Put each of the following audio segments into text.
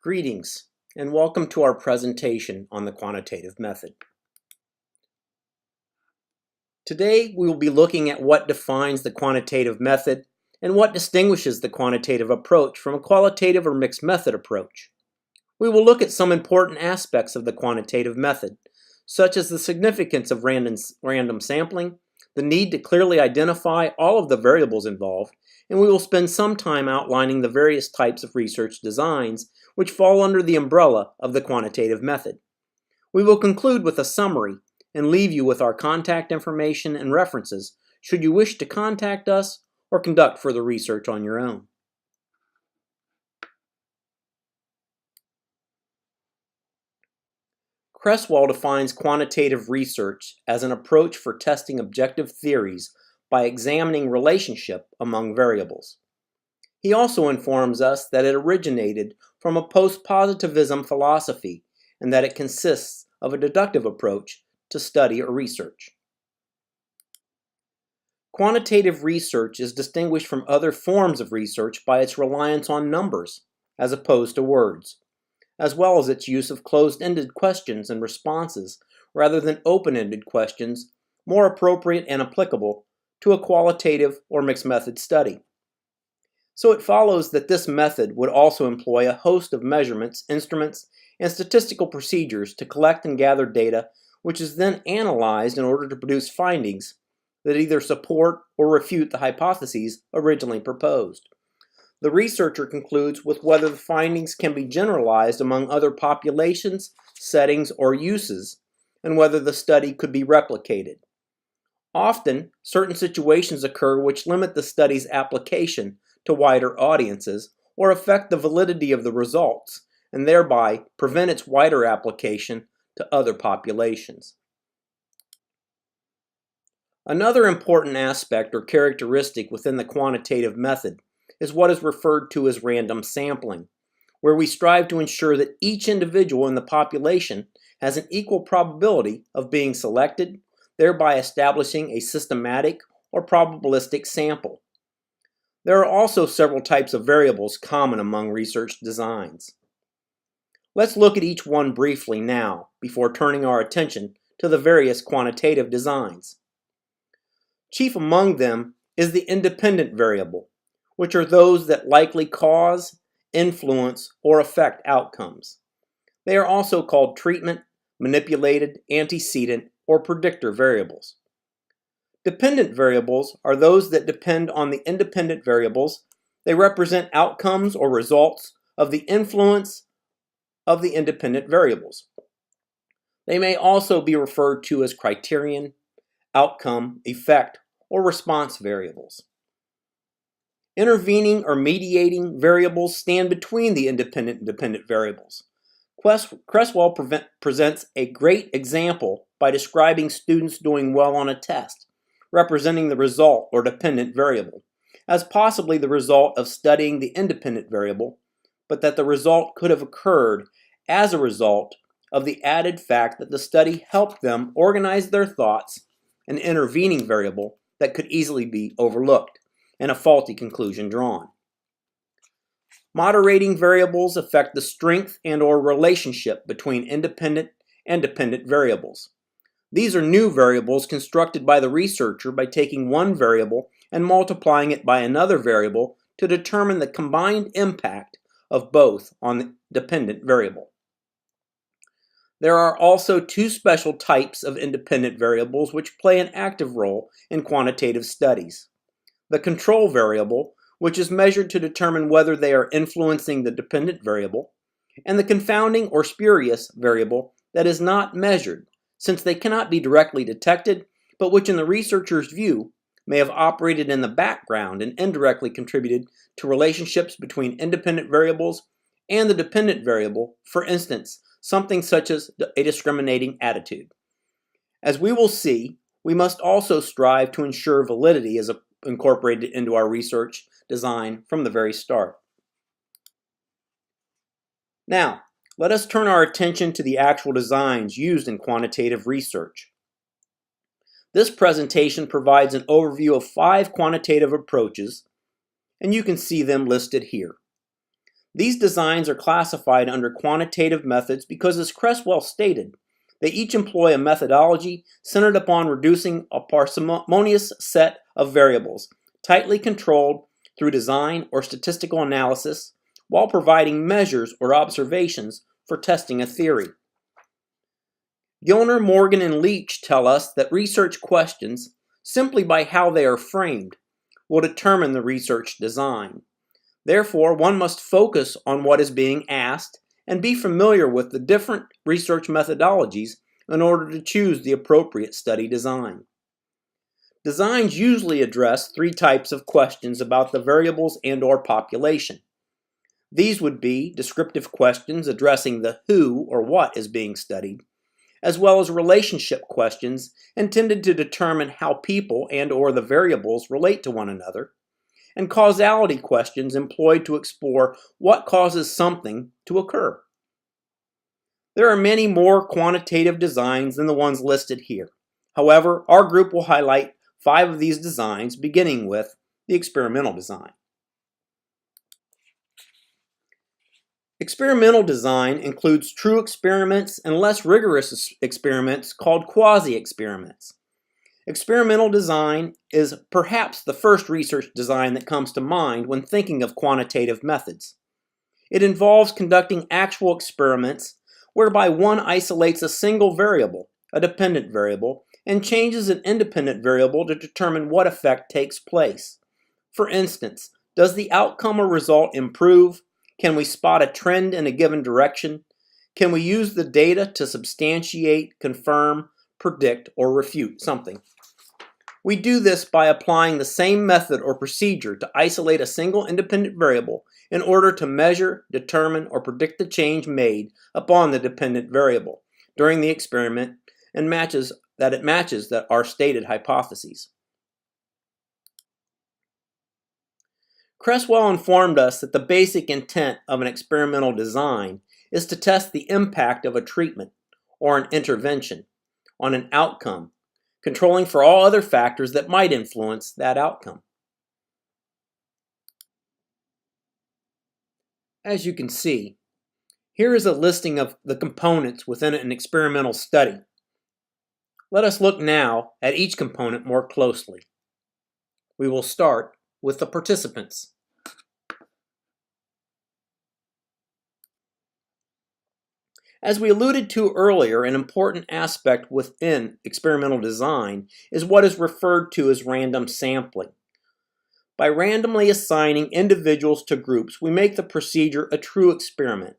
Greetings, and welcome to our presentation on the quantitative method. Today, we will be looking at what defines the quantitative method and what distinguishes the quantitative approach from a qualitative or mixed method approach. We will look at some important aspects of the quantitative method, such as the significance of random sampling, the need to clearly identify all of the variables involved, and we will spend some time outlining the various types of research designs which fall under the umbrella of the quantitative method. We will conclude with a summary and leave you with our contact information and references should you wish to contact us or conduct further research on your own. Creswell defines quantitative research as an approach for testing objective theories by examining relationship among variables. He also informs us that it originated from a post-positivism philosophy and that it consists of a deductive approach to study or research. Quantitative research is distinguished from other forms of research by its reliance on numbers as opposed to words, as well as its use of closed-ended questions and responses rather than open-ended questions more appropriate and applicable to a qualitative or mixed method study. So it follows that this method would also employ a host of measurements, instruments, and statistical procedures to collect and gather data, which is then analyzed in order to produce findings that either support or refute the hypotheses originally proposed. The researcher concludes with whether the findings can be generalized among other populations, settings, or uses, and whether the study could be replicated. Often, certain situations occur which limit the study's application to wider audiences or affect the validity of the results and thereby prevent its wider application to other populations. Another important aspect or characteristic within the quantitative method is what is referred to as random sampling, where we strive to ensure that each individual in the population has an equal probability of being selected, thereby establishing a systematic or probabilistic sample. There are also several types of variables common among research designs. Let's look at each one briefly now before turning our attention to the various quantitative designs. Chief among them is the independent variable, which are those that likely cause, influence, or affect outcomes. They are also called treatment, manipulated, antecedent, or predictor variables. Dependent variables are those that depend on the independent variables. They represent outcomes or results of the influence of the independent variables. They may also be referred to as criterion, outcome, effect, or response variables. Intervening or mediating variables stand between the independent and dependent variables. Creswell presents a great example by describing students doing well on a test, representing the result or dependent variable, as possibly the result of studying the independent variable, but that the result could have occurred as a result of the added fact that the study helped them organize their thoughts, an intervening variable that could easily be overlooked, and a faulty conclusion drawn. Moderating variables affect the strength and/or relationship between independent and dependent variables. These are new variables constructed by the researcher by taking one variable and multiplying it by another variable to determine the combined impact of both on the dependent variable. There are also two special types of independent variables which play an active role in quantitative studies. The control variable, which is measured to determine whether they are influencing the dependent variable, and the confounding or spurious variable that is not measured, since they cannot be directly detected, but which in the researcher's view may have operated in the background and indirectly contributed to relationships between independent variables and the dependent variable, for instance, something such as a discriminating attitude. As we will see, we must also strive to ensure validity is incorporated into our research design from the very start. Now, let us turn our attention to the actual designs used in quantitative research. This presentation provides an overview of 5 quantitative approaches, and you can see them listed here. These designs are classified under quantitative methods because, as Creswell stated, they each employ a methodology centered upon reducing a parsimonious set of variables, tightly controlled through design or statistical analysis, while providing measures or observations for testing a theory. Gilner, Morgan, and Leach tell us that research questions, simply by how they are framed, will determine the research design. Therefore, one must focus on what is being asked and be familiar with the different research methodologies in order to choose the appropriate study design. Designs usually address three types of questions about the variables and/or population. These would be descriptive questions addressing the who or what is being studied, as well as relationship questions intended to determine how people and/or the variables relate to one another, and causality questions employed to explore what causes something to occur. There are many more quantitative designs than the ones listed here. However, our group will highlight 5 of these designs, beginning with the experimental design. Experimental design includes true experiments and less rigorous experiments called quasi-experiments. Experimental design is perhaps the first research design that comes to mind when thinking of quantitative methods. It involves conducting actual experiments whereby one isolates a single variable, a dependent variable, and changes an independent variable to determine what effect takes place. For instance, does the outcome or result improve? Can we spot a trend in a given direction? Can we use the data to substantiate, confirm, predict, or refute something? We do this by applying the same method or procedure to isolate a single independent variable in order to measure, determine, or predict the change made upon the dependent variable during the experiment and matches our stated hypotheses. Creswell informed us that the basic intent of an experimental design is to test the impact of a treatment or an intervention on an outcome, controlling for all other factors that might influence that outcome. As you can see, here is a listing of the components within an experimental study. Let us look now at each component more closely. We will start with the participants. As we alluded to earlier, an important aspect within experimental design is what is referred to as random sampling. By randomly assigning individuals to groups, we make the procedure a true experiment.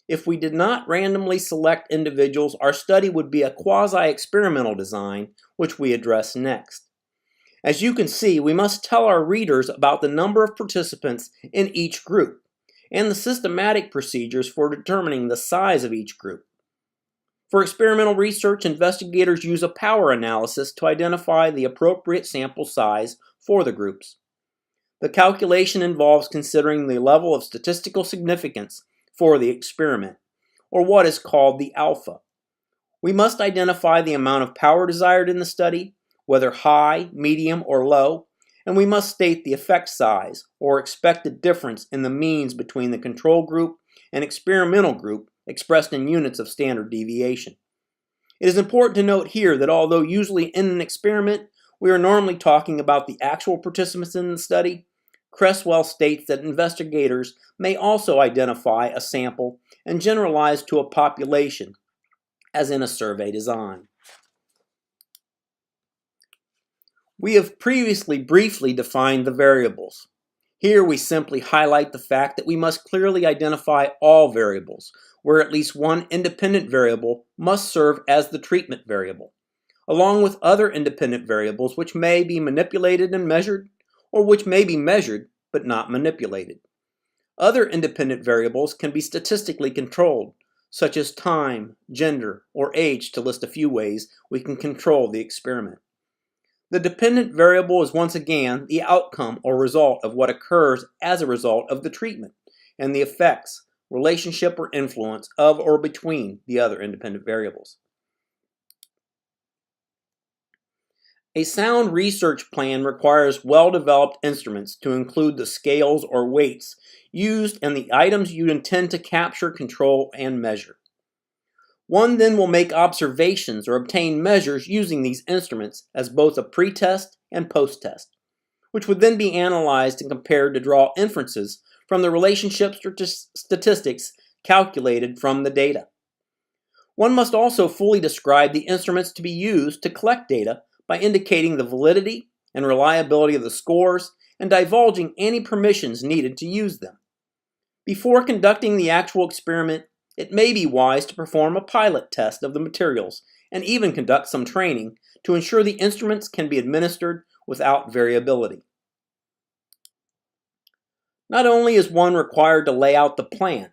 If we did not randomly select individuals, our study would be a quasi-experimental design, which we address next. As you can see, we must tell our readers about the number of participants in each group and the systematic procedures for determining the size of each group. For experimental research, investigators use a power analysis to identify the appropriate sample size for the groups. The calculation involves considering the level of statistical significance for the experiment, or what is called the alpha. We must identify the amount of power desired in the study, whether high, medium, or low, and we must state the effect size, or expected difference in the means between the control group and experimental group expressed in units of standard deviation. It is important to note here that although usually in an experiment, we are normally talking about the actual participants in the study, Creswell states that investigators may also identify a sample and generalize to a population, as in a survey design. We have previously briefly defined the variables. Here we simply highlight the fact that we must clearly identify all variables, where at least one independent variable must serve as the treatment variable, along with other independent variables which may be manipulated and measured, or which may be measured but not manipulated. Other independent variables can be statistically controlled, such as time, gender, or age, to list a few ways we can control the experiment. The dependent variable is once again the outcome or result of what occurs as a result of the treatment, and the effects, relationship, or influence of or between the other independent variables. A sound research plan requires well-developed instruments to include the scales or weights used and the items you intend to capture, control, and measure. One then will make observations or obtain measures using these instruments as both a pre-test and post-test, which would then be analyzed and compared to draw inferences from the relationships or statistics calculated from the data. One must also fully describe the instruments to be used to collect data by indicating the validity and reliability of the scores and divulging any permissions needed to use them. Before conducting the actual experiment, it may be wise to perform a pilot test of the materials and even conduct some training to ensure the instruments can be administered without variability. Not only is one required to lay out the plan,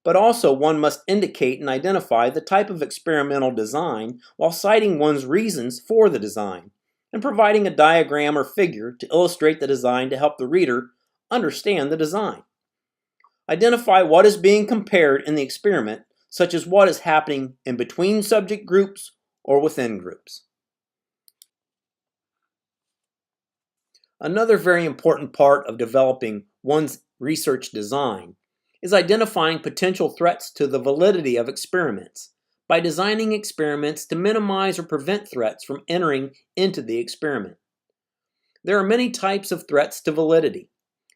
but also one must indicate and identify the type of experimental design while citing one's reasons for the design, and providing a diagram or figure to illustrate the design to help the reader understand the design. Identify what is being compared in the experiment, such as what is happening in between subject groups or within groups. Another very important part of developing one's research design is identifying potential threats to the validity of experiments by designing experiments to minimize or prevent threats from entering into the experiment. There are many types of threats to validity.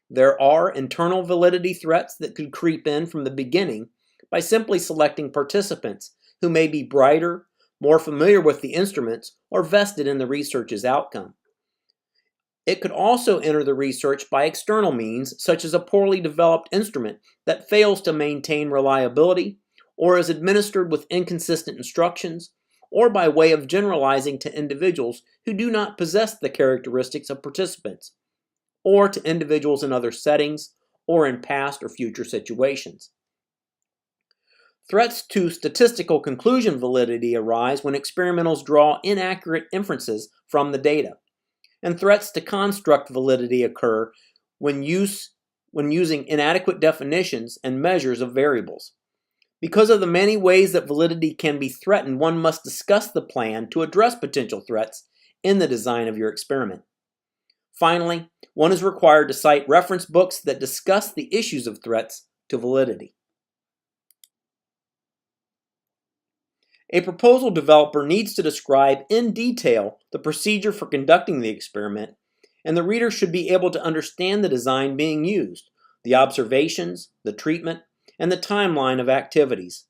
There are internal validity threats that could creep in from the beginning by simply selecting participants who may be brighter, more familiar with the instruments, or vested in the research's outcome. It could also enter the research by external means, such as a poorly developed instrument that fails to maintain reliability, or is administered with inconsistent instructions, or by way of generalizing to individuals who do not possess the characteristics of participants, or to individuals in other settings, or in past or future situations. Threats to statistical conclusion validity arise when experimentals draw inaccurate inferences from the data. And threats to construct validity occur when using inadequate definitions and measures of variables. Because of the many ways that validity can be threatened, one must discuss the plan to address potential threats in the design of your experiment. Finally, one is required to cite reference books that discuss the issues of threats to validity. A proposal developer needs to describe in detail the procedure for conducting the experiment, and the reader should be able to understand the design being used, the observations, the treatment, and the timeline of activities.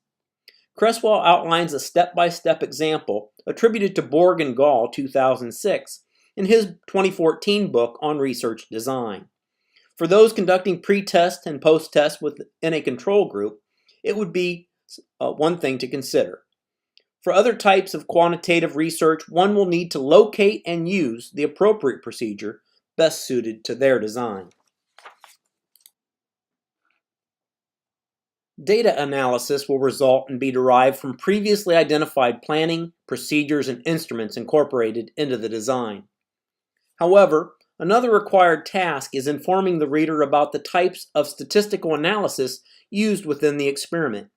Cresswell outlines a step-by-step example attributed to Borg and Gall 2006 in his 2014 book on research design. For those conducting pre-test and post-test within a control group, it would be one thing to consider. For other types of quantitative research, one will need to locate and use the appropriate procedure best suited to their design. Data analysis will result and be derived from previously identified planning, procedures, and instruments incorporated into the design. However, another required task is informing the reader about the types of statistical analysis used within the experiment.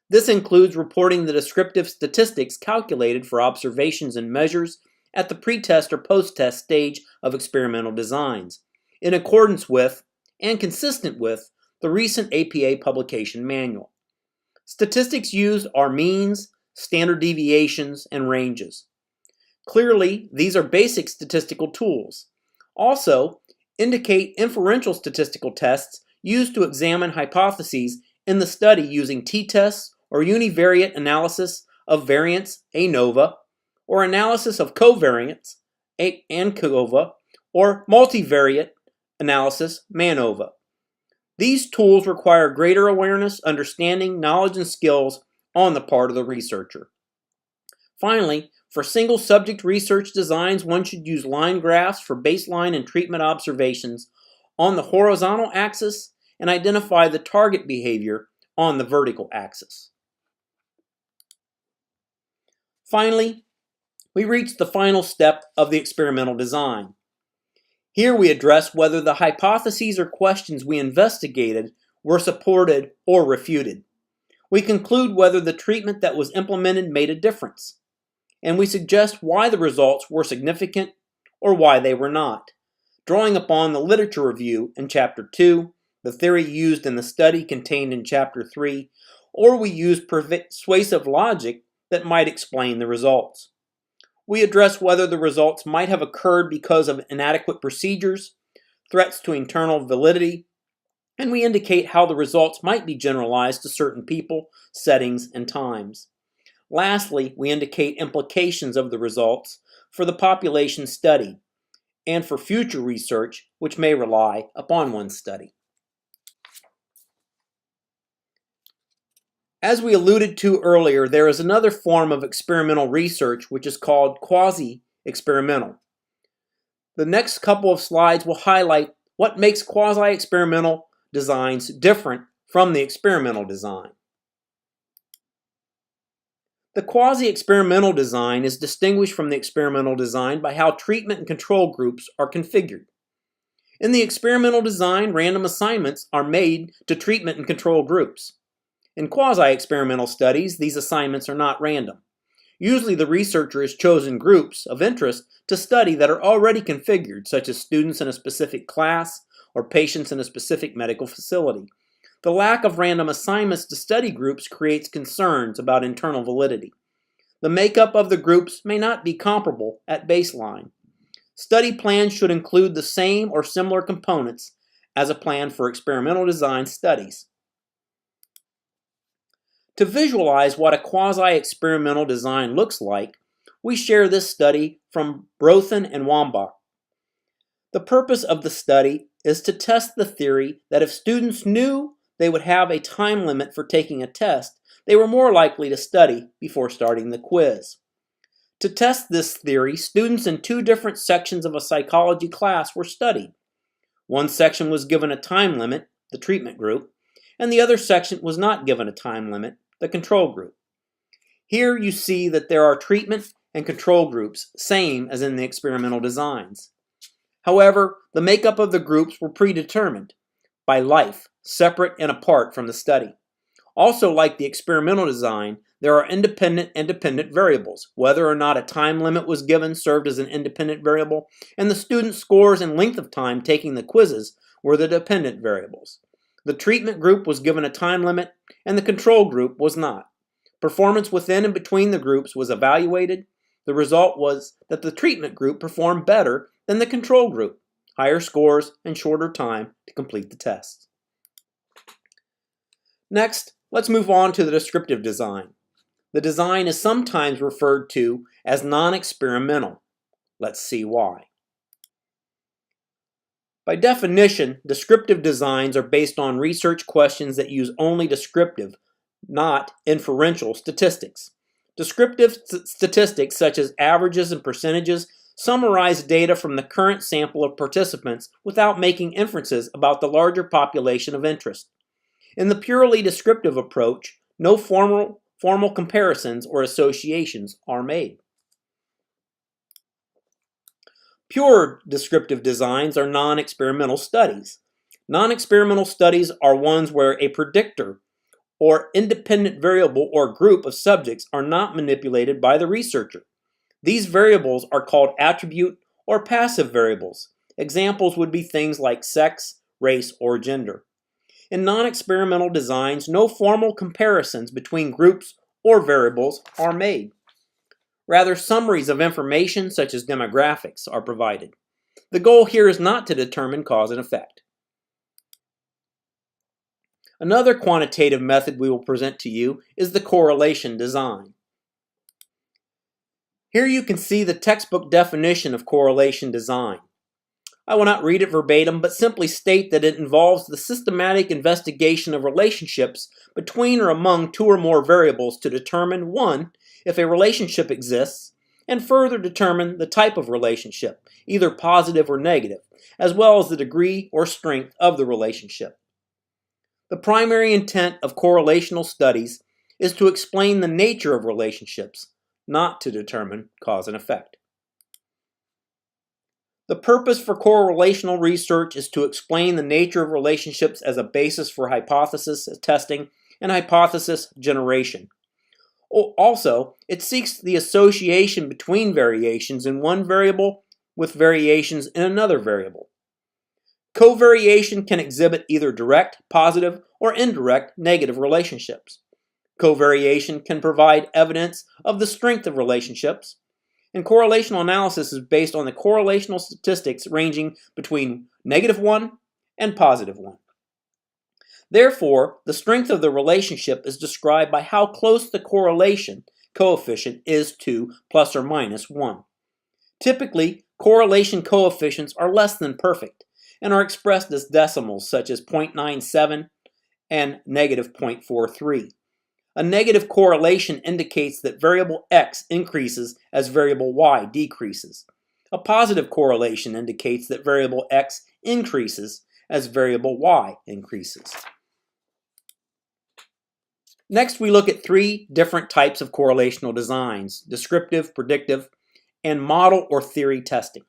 This includes reporting the descriptive statistics calculated for observations and measures at the pre-test or post-test stage of experimental designs, in accordance with and consistent with the recent APA publication manual. Statistics used are means, standard deviations, and ranges. Clearly, these are basic statistical tools. Also, indicate inferential statistical tests used to examine hypotheses in the study using t-tests or univariate analysis of variance ANOVA, or analysis of covariance ANCOVA, or multivariate analysis MANOVA. These tools require greater awareness, understanding, knowledge, and skills on the part of the researcher. Finally, for single subject research designs, one should use line graphs for baseline and treatment observations on the horizontal axis and identify the target behavior on the vertical axis. Finally, we reach the final step of the experimental design. Here we address whether the hypotheses or questions we investigated were supported or refuted. We conclude whether the treatment that was implemented made a difference. and we suggest why the results were significant or why they were not, drawing upon the literature review in Chapter 2, the theory used in the study contained in Chapter 3, or we use persuasive logic that might explain the results. We address whether the results might have occurred because of inadequate procedures, threats to internal validity, and we indicate how the results might be generalized to certain people, settings, and times. Lastly, we indicate implications of the results for the population studied and for future research which may rely upon one study. As we alluded to earlier, there is another form of experimental research which is called quasi-experimental. The next couple of slides will highlight what makes quasi-experimental designs different from the experimental design. The quasi-experimental design is distinguished from the experimental design by how treatment and control groups are configured. In the experimental design, random assignments are made to treatment and control groups. In quasi-experimental studies, these assignments are not random. Usually the researcher has chosen groups of interest to study that are already configured, such as students in a specific class or patients in a specific medical facility. The lack of random assignments to study groups creates concerns about internal validity. The makeup of the groups may not be comparable at baseline. Study plans should include the same or similar components as a plan for experimental design studies. To visualize what a quasi-experimental design looks like, we share this study from Brothen and Wambach. The purpose of the study is to test the theory that if students knew they would have a time limit for taking a test, they were more likely to study before starting the quiz. To test this theory, students in two different sections of a psychology class were studied. One section was given a time limit, the treatment group, and the other section was not given a time limit, the control group. Here you see that there are treatment and control groups, same as in the experimental designs. However, the makeup of the groups were predetermined by life, separate and apart from the study. Also, like the experimental design, there are independent and dependent variables. Whether or not a time limit was given served as an independent variable, and the student scores and length of time taking the quizzes were the dependent variables. The treatment group was given a time limit, and the control group was not. Performance within and between the groups was evaluated. The result was that the treatment group performed better than the control group, higher scores and shorter time to complete the test. Next, let's move on to the descriptive design. The design is sometimes referred to as non-experimental. Let's see why. By definition, descriptive designs are based on research questions that use only descriptive, not inferential statistics. Descriptive statistics such as averages and percentages summarize data from the current sample of participants without making inferences about the larger population of interest. In the purely descriptive approach, no formal comparisons or associations are made. Pure descriptive designs are non-experimental studies. Non-experimental studies are ones where a predictor or independent variable or group of subjects are not manipulated by the researcher. These variables are called attribute or passive variables. Examples would be things like sex, race, or gender. In non-experimental designs, no formal comparisons between groups or variables are made. Rather, summaries of information such as demographics are provided. The goal here is not to determine cause and effect. Another quantitative method we will present to you is the correlation design. Here you can see the textbook definition of correlation design. I will not read it verbatim, but simply state that it involves the systematic investigation of relationships between or among two or more variables to determine, 1, if a relationship exists, and further determine the type of relationship, either positive or negative, as well as the degree or strength of the relationship. The primary intent of correlational studies is to explain the nature of relationships, not to determine cause and effect. The purpose for correlational research is to explain the nature of relationships as a basis for hypothesis testing and hypothesis generation. Also, it seeks the association between variations in one variable with variations in another variable. Covariation can exhibit either direct, positive, or indirect, negative relationships. Covariation can provide evidence of the strength of relationships, and correlational analysis is based on the correlational statistics ranging between -1 and +1. Therefore, the strength of the relationship is described by how close the correlation coefficient is to ±1. Typically, correlation coefficients are less than perfect and are expressed as decimals such as 0.97 and -0.43. A negative correlation indicates that variable x increases as variable y decreases. A positive correlation indicates that variable x increases as variable y increases. Next, we look at three different types of correlational designs: descriptive, predictive, and model or theory testing.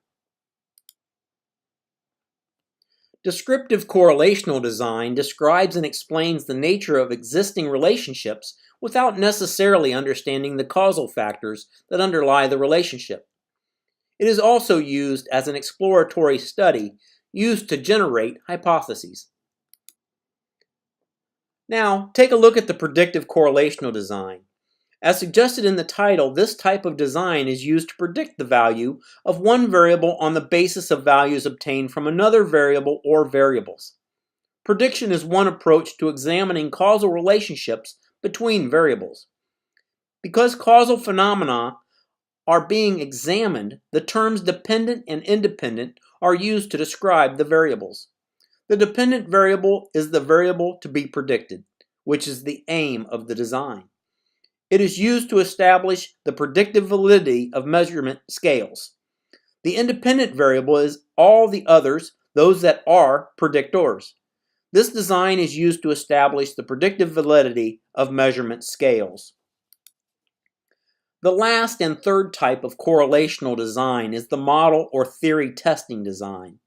Descriptive correlational design describes and explains the nature of existing relationships without necessarily understanding the causal factors that underlie the relationship. It is also used as an exploratory study used to generate hypotheses. Now, take a look at the predictive correlational design. As suggested in the title, this type of design is used to predict the value of one variable on the basis of values obtained from another variable or variables. Prediction is one approach to examining causal relationships between variables. Because causal phenomena are being examined, the terms dependent and independent are used to describe the variables. The dependent variable is the variable to be predicted, which is the aim of the design. It is used to establish the predictive validity of measurement scales. The independent variable is all the others, those that are predictors. This design is used to establish the predictive validity of measurement scales. The last and third type of correlational design is the model or theory testing design.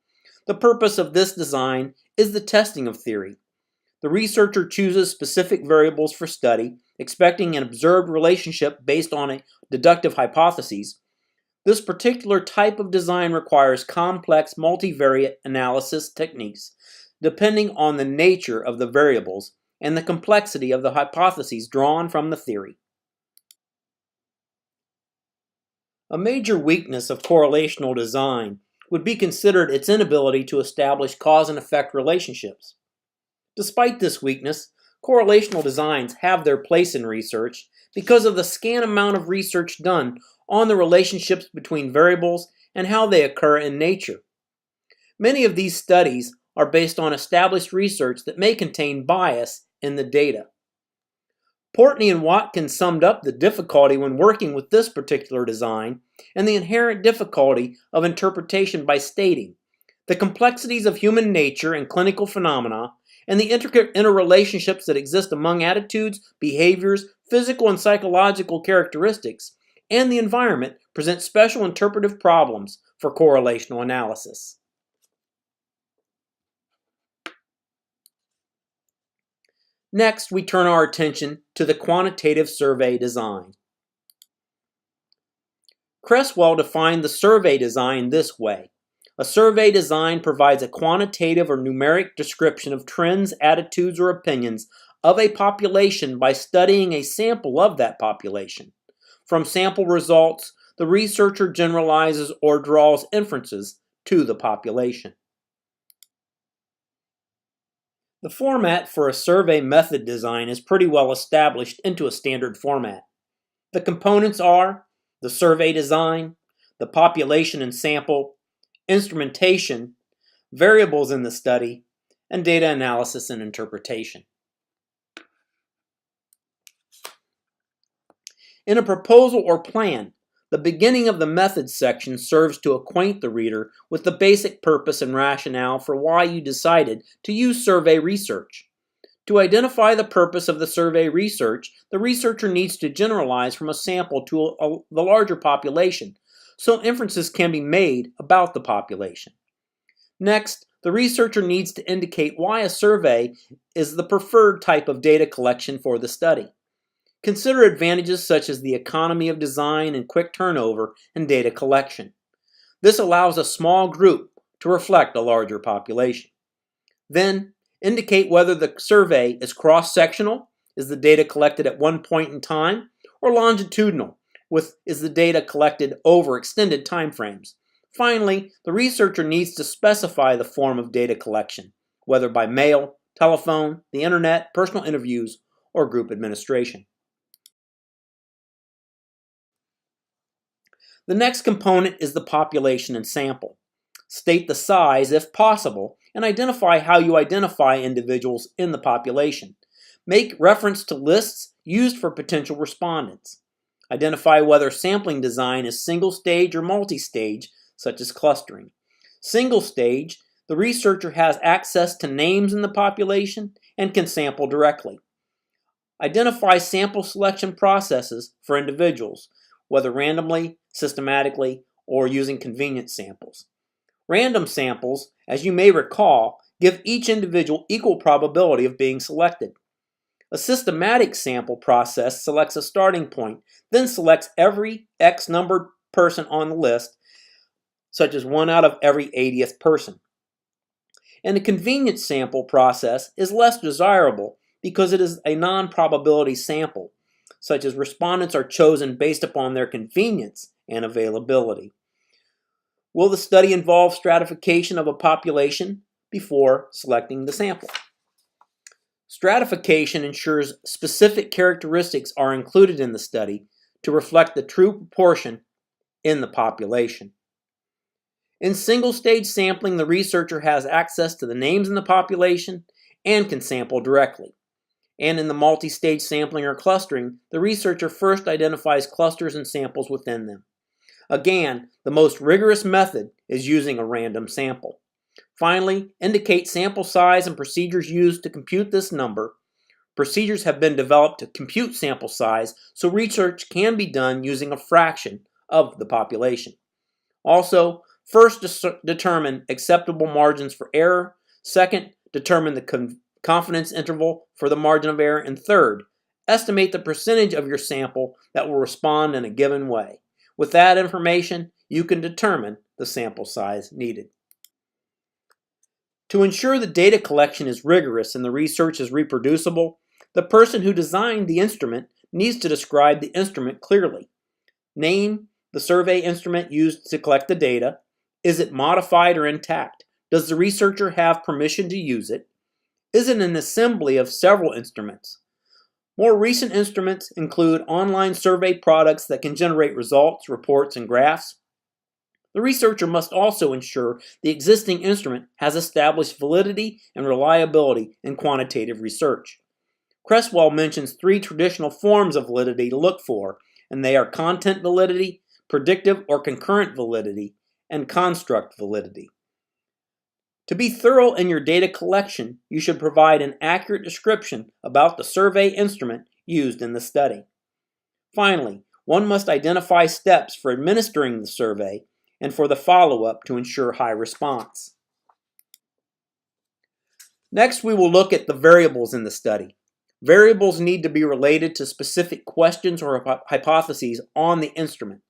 The purpose of this design is the testing of theory. The researcher chooses specific variables for study, expecting an observed relationship based on a deductive hypothesis. This particular type of design requires complex multivariate analysis techniques, depending on the nature of the variables and the complexity of the hypotheses drawn from the theory. A major weakness of correlational design would be considered its inability to establish cause and effect relationships. Despite this weakness, correlational designs have their place in research because of the scant amount of research done on the relationships between variables and how they occur in nature. Many of these studies are based on established research that may contain bias in the data. Portney and Watkins summed up the difficulty when working with this particular design and the inherent difficulty of interpretation by stating, "The complexities of human nature and clinical phenomena and the intricate interrelationships that exist among attitudes, behaviors, physical and psychological characteristics, and the environment present special interpretive problems for correlational analysis." Next, we turn our attention to the quantitative survey design. Creswell defined the survey design this way. A survey design provides a quantitative or numeric description of trends, attitudes, or opinions of a population by studying a sample of that population. From sample results, the researcher generalizes or draws inferences to the population. The format for a survey method design is pretty well established into a standard format. The components are the survey design, the population and sample, instrumentation, variables in the study, and data analysis and interpretation. In a proposal or plan, the beginning of the methods section serves to acquaint the reader with the basic purpose and rationale for why you decided to use survey research. To identify the purpose of the survey research, the researcher needs to generalize from a sample to the larger population, so inferences can be made about the population. Next, the researcher needs to indicate why a survey is the preferred type of data collection for the study. Consider advantages such as the economy of design and quick turnover and data collection. This allows a small group to reflect a larger population. Then, indicate whether the survey is cross-sectional, is the data collected at one point in time, or longitudinal, is the data collected over extended time frames. Finally, the researcher needs to specify the form of data collection, whether by mail, telephone, the internet, personal interviews, or group administration. The next component is the population and sample. State the size, if possible, and identify how you identify individuals in the population. Make reference to lists used for potential respondents. Identify whether sampling design is single-stage or multi-stage, such as clustering. Single-stage, the researcher has access to names in the population and can sample directly. Identify sample selection processes for individuals, whether randomly, systematically, or using convenience samples. Random samples, as you may recall, give each individual equal probability of being selected. A systematic sample process selects a starting point, then selects every X numbered person on the list, such as 1 out of every 80th person. And a convenience sample process is less desirable because it is a non-probability sample, such as respondents are chosen based upon their convenience and availability. Will the study involve stratification of a population before selecting the sample? Stratification ensures specific characteristics are included in the study to reflect the true proportion in the population. In single-stage sampling, the researcher has access to the names in the population and can sample directly. And in the multi-stage sampling or clustering, the researcher first identifies clusters and samples within them. Again, the most rigorous method is using a random sample. Finally, indicate sample size and procedures used to compute this number. Procedures have been developed to compute sample size, so research can be done using a fraction of the population. Also, first determine acceptable margins for error. Second, determine the confidence interval for the margin of error. And third, estimate the percentage of your sample that will respond in a given way. With that information, you can determine the sample size needed. To ensure the data collection is rigorous and the research is reproducible, the person who designed the instrument needs to describe the instrument clearly. Name the survey instrument used to collect the data. Is it modified or intact? Does the researcher have permission to use it? Is it an assembly of several instruments? More recent instruments include online survey products that can generate results, reports, and graphs. The researcher must also ensure the existing instrument has established validity and reliability in quantitative research. Cresswell mentions 3 traditional forms of validity to look for, and they are content validity, predictive or concurrent validity, and construct validity. To be thorough in your data collection, you should provide an accurate description about the survey instrument used in the study. Finally, one must identify steps for administering the survey and for the follow-up to ensure high response. Next, we will look at the variables in the study. Variables need to be related to specific questions or hypotheses on the instrument.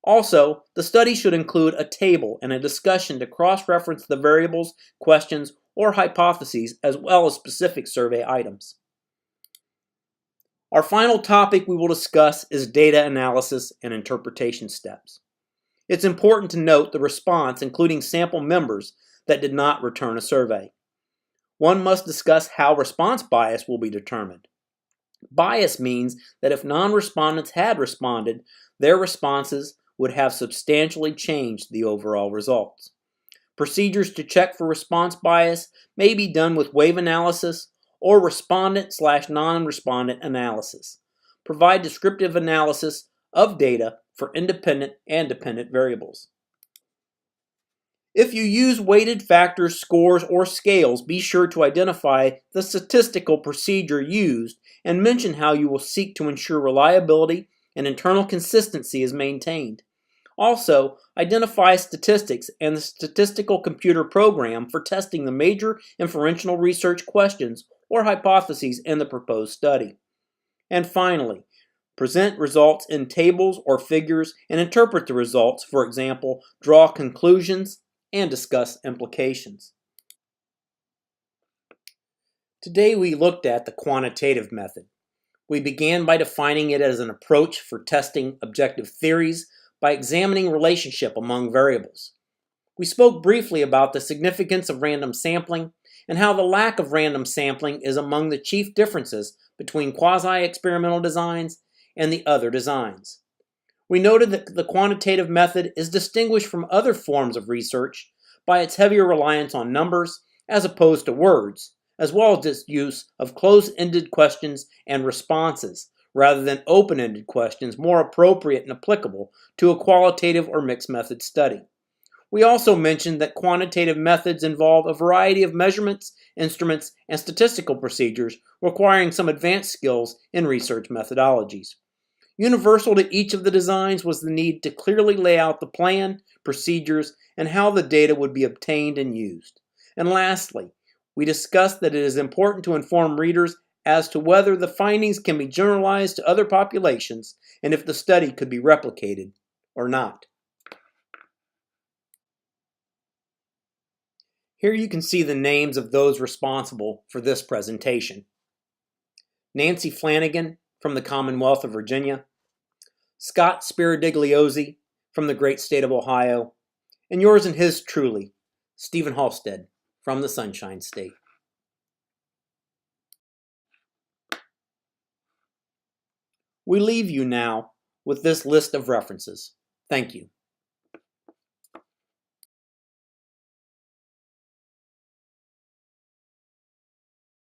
Also, the study should include a table and a discussion to cross-reference the variables, questions, or hypotheses as well as specific survey items. Our final topic we will discuss is data analysis and interpretation steps. It's important to note the response, including sample members that did not return a survey. One must discuss how response bias will be determined. Bias means that if non-respondents had responded, their responses would have substantially changed the overall results. Procedures to check for response bias may be done with wave analysis or respondent/non-respondent analysis. Provide descriptive analysis of data for independent and dependent variables. If you use weighted factors, scores, or scales, be sure to identify the statistical procedure used and mention how you will seek to ensure reliability and internal consistency is maintained. Also, identify statistics and the statistical computer program for testing the major inferential research questions or hypotheses in the proposed study. And finally, present results in tables or figures, and interpret the results, for example, draw conclusions, and discuss implications. Today we looked at the quantitative method. We began by defining it as an approach for testing objective theories by examining relationship among variables. We spoke briefly about the significance of random sampling and how the lack of random sampling is among the chief differences between quasi-experimental designs and the other designs. We noted that the quantitative method is distinguished from other forms of research by its heavier reliance on numbers as opposed to words, as well as its use of closed-ended questions and responses, rather than open-ended questions more appropriate and applicable to a qualitative or mixed method study. We also mentioned that quantitative methods involve a variety of measurements, instruments, and statistical procedures requiring some advanced skills in research methodologies. Universal to each of the designs was the need to clearly lay out the plan, procedures, and how the data would be obtained and used. And lastly, we discussed that it is important to inform readers as to whether the findings can be generalized to other populations and if the study could be replicated or not. Here you can see the names of those responsible for this presentation. Nancy Flanagan from the Commonwealth of Virginia, Scott Spiridigliozzi from the great state of Ohio, and yours and his truly, Stephen Halstead from the Sunshine State. We leave you now with this list of references. Thank you.